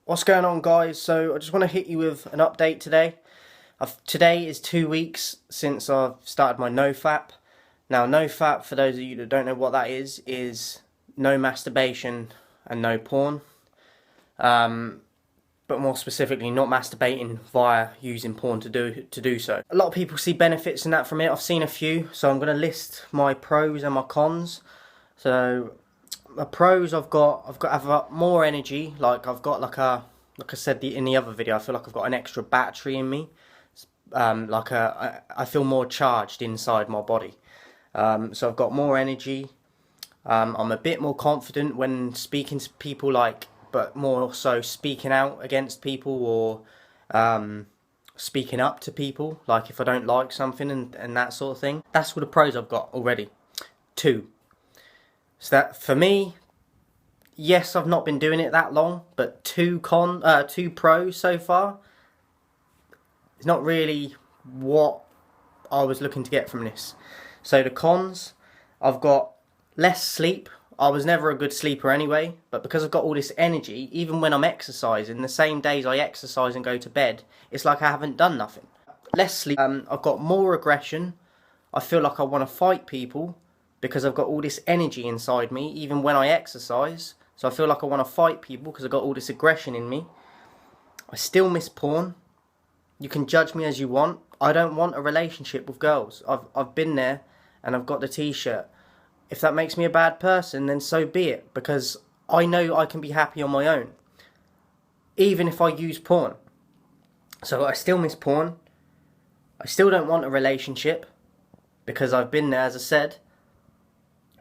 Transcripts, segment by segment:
What's going on, guys? So I just want to hit you with an update today. Today is 2 weeks since I've started my NoFap. Now, NoFap, for those of you that don't know what that is no masturbation and no porn. But more specifically, not masturbating via using porn to do so. A lot of people see benefits in that from it. I've seen a few, so I'm going to list my pros and my cons. So the pros, I've got more energy. Like I said in the other video, I feel like I've got an extra battery in me. I feel more charged inside my body. So I've got more energy. I'm a bit more confident when speaking to people, but more so speaking out against people or speaking up to people, like if I don't like something and that sort of thing. That's what the pros I've got already. 2. So that, for me, yes, I've not been doing it that long, but 2 pros so far. It's not really what I was looking to get from this. So the cons, I've got less sleep. I was never a good sleeper anyway, but because I've got all this energy, even when I'm exercising, the same days I exercise and go to bed, it's like I haven't done nothing. Less sleep. I've got more aggression. I feel like I want to fight people because I've got all this energy inside me, even when I exercise. So I feel like I want to fight people because I've got all this aggression in me. I still miss porn. You can judge me as you want. I don't want a relationship with girls. I've been there and I've got the t-shirt. If that makes me a bad person, then so be it, because I know I can be happy on my own, even if I use porn. So I still miss porn. I still don't want a relationship because I've been there, as I said.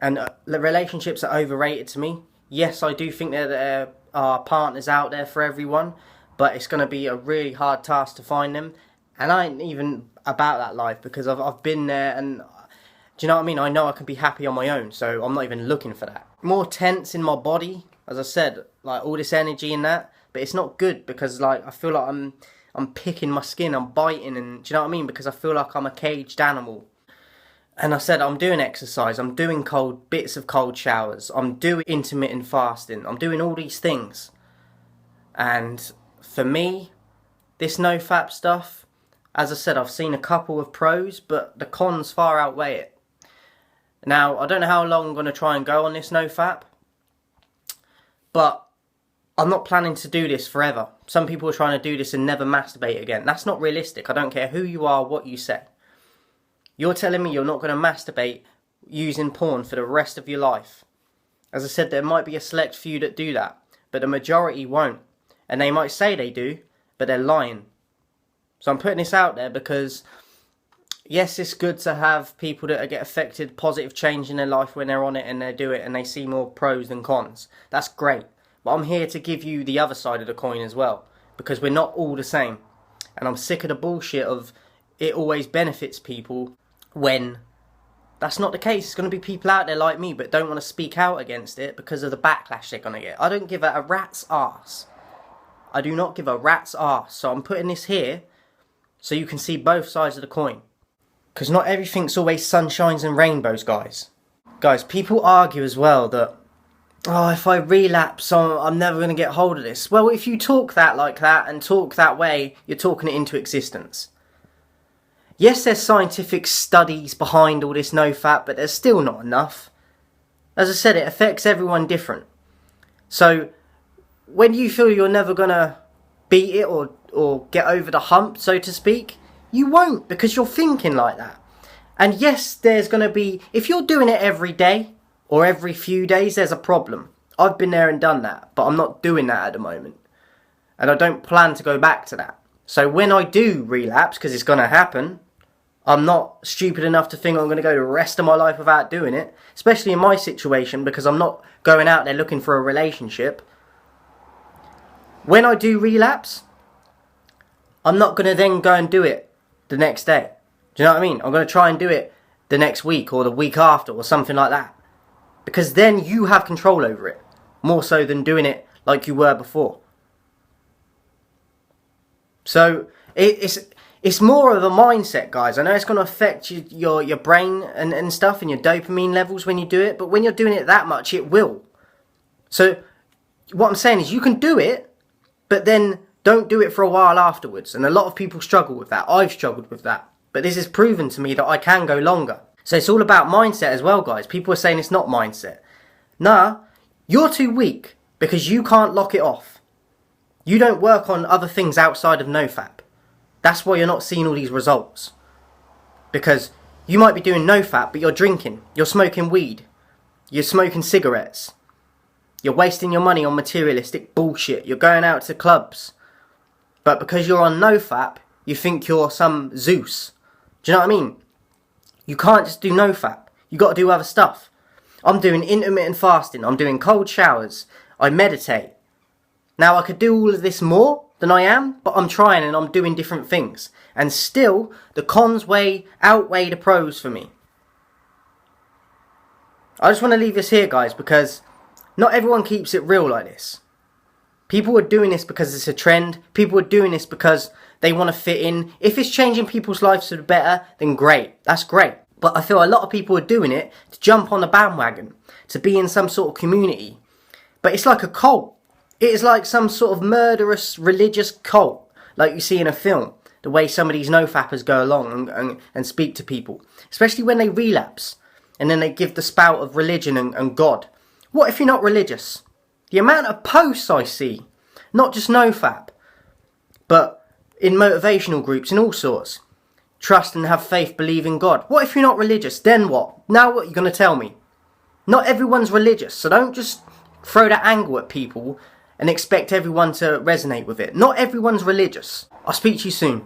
And the relationships are overrated to me. Yes, I do think there are partners out there for everyone, but it's going to be a really hard task to find them. And I ain't even about that life because I've been there, and do you know what I mean? I know I can be happy on my own, so I'm not even looking for that. More tense in my body, as I said, like all this energy and that, but it's not good because I feel like I'm picking my skin, I'm biting, and do you know what I mean? Because I feel like I'm a caged animal. And I said I'm doing exercise, I'm doing bits of cold showers, I'm doing intermittent fasting, I'm doing all these things. And for me, this NoFap stuff, as I said, I've seen a couple of pros, but the cons far outweigh it. Now, I don't know how long I'm going to try and go on this NoFap, but I'm not planning to do this forever. Some people are trying to do this and never masturbate again. That's not realistic. I don't care who you are, what you say. You're telling me you're not going to masturbate using porn for the rest of your life. As I said, there might be a select few that do that, but the majority won't. And they might say they do, but they're lying. So I'm putting this out there because yes, it's good to have people that get affected, positive change in their life when they're on it and they do it and they see more pros than cons. That's great. But I'm here to give you the other side of the coin as well, because we're not all the same. And I'm sick of the bullshit of it always benefits people when that's not the case. There's going to be people out there like me but don't want to speak out against it because of the backlash they're going to get. I don't give a rat's arse. I do not give a rat's arse. So I'm putting this here so you can see both sides of the coin. Because not everything's always sunshines and rainbows, guys. Guys, people argue as well that, oh, if I relapse, I'm never going to get hold of this. Well, if you talk like that and talk that way, you're talking it into existence. Yes, there's scientific studies behind all this NoFap, but there's still not enough. As I said, it affects everyone different. So, when you feel you're never going to beat it or get over the hump, so to speak, you won't, because you're thinking like that. And yes, there's going to be, if you're doing it every day or every few days, there's a problem. I've been there and done that, but I'm not doing that at the moment. And I don't plan to go back to that. So when I do relapse, because it's going to happen, I'm not stupid enough to think I'm going to go the rest of my life without doing it. Especially in my situation, because I'm not going out there looking for a relationship. When I do relapse, I'm not going to then go and do it the next day. Do you know what I mean? I'm going to try and do it the next week or the week after or something like that. Because then you have control over it. More so than doing it like you were before. So, it's more of a mindset, guys. I know it's going to affect your brain and stuff and your dopamine levels when you do it. But when you're doing it that much, it will. So, what I'm saying is you can do it, but then don't do it for a while afterwards. And a lot of people struggle with that. I've struggled with that. But this has proven to me that I can go longer. So it's all about mindset as well, guys. People are saying it's not mindset. Nah, you're too weak because you can't lock it off. You don't work on other things outside of NoFap. That's why you're not seeing all these results. Because you might be doing NoFap, but you're drinking. You're smoking weed. You're smoking cigarettes. You're wasting your money on materialistic bullshit. You're going out to clubs. But because you're on NoFap, you think you're some Zeus. Do you know what I mean? You can't just do NoFap. You got to do other stuff. I'm doing intermittent fasting. I'm doing cold showers. I meditate. Now, I could do all of this more than I am, but I'm trying and I'm doing different things. And still, the cons outweigh the pros for me. I just want to leave this here, guys, because not everyone keeps it real like this. People are doing this because it's a trend. People are doing this because they want to fit in. If it's changing people's lives for the better, then great. That's great. But I feel a lot of people are doing it to jump on the bandwagon, to be in some sort of community. But it's like a cult. It is like some sort of murderous religious cult, like you see in a film. The way some of these no-fappers go along and speak to people. Especially when they relapse. And then they give the spout of religion and God. What if you're not religious? The amount of posts I see, not just no-fap, but in motivational groups and all sorts. Trust and have faith, believe in God. What if you're not religious? Then what? Now what are you going to tell me? Not everyone's religious, so don't just throw that angle at people and expect everyone to resonate with it. Not everyone's religious. I'll speak to you soon.